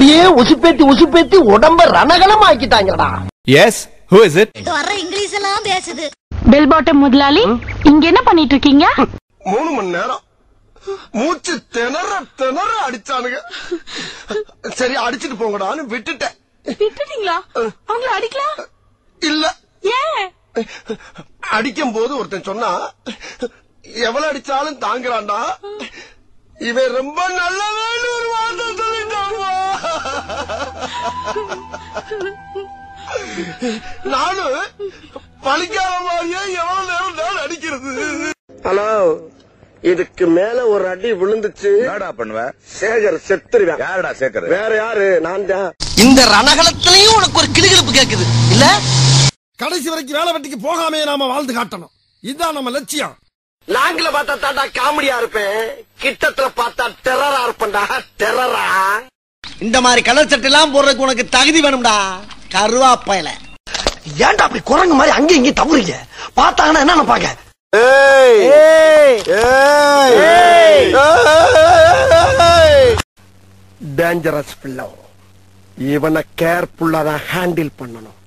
அப்படியே உசுப்பேத்தி உடம்ப ரணகலம் ஆக்கிட்டாங்கடா. Yes, who is it? வர இங்கிலீஷ் எல்லாம் பேசுது. பெல் பாட்டம் முதலாளி, இங்க என்ன பண்ணிட்டு இருக்கீங்க? 3 மணி நேரம் மூச்சு திணற அடிச்சானுங்க. சரி அடிச்சிட்டு போங்கடான்னு விட்டுட்டேன். விட்டுட்டீங்களா? அவங்கள அடிக்கலாம் இல்ல. ஏன்? அடிக்கும் போது ஒருத்தன் சொன்னா, எவ்வளவு அடிச்சாலும் தாங்குறான்டா, இவன் ரொம்ப நல்லவன்னு ஒரு வார்த்தை சொல்லிட்டான். நானும் பழிக்காத மாதிரியே எவ்வளவு நேரம் நான் அடிக்கிறது. ஹலோ, இதுக்கு மேல ஒரு அடி விழுந்துச்சு என்னடா பண்ணுவ? சேகர் செத்துருவேன். யாருடா சேகர்? வேற யாரு? நான் தான். இந்த ரணகலத்திலையும் உனக்கு ஒரு கிளுகிழப்பு கேக்குது இல்ல? கடைசி வரைக்கும் வேலை வெட்டிக்கு போகாமே நாம வாழ்ந்து காட்டணும். இதுதான் நம்ம லட்சியம். லாங்கில பார்த்தா தாண்டா காமெடியா இருப்பேன், கிட்டத்துல பார்த்தா டெரரா இருப்பேன்டா. டெரரா. இந்த மாதிரி கலர் சட்டை எல்லாம் போடுறதுக்கு உனக்கு தகுதி வேணும்டா கருவாப்பையில. ஏன்டா அப்படி குரங்கு மாதிரி அங்க இங்க தவறீங்க? பார்த்தாங்கன்னா என்ன நினைப்பாங்க? டேஞ்சரஸ் பிள்ளை, இவனை கேர்ஃபுல்லா தான் ஹேண்டில் பண்ணணும்.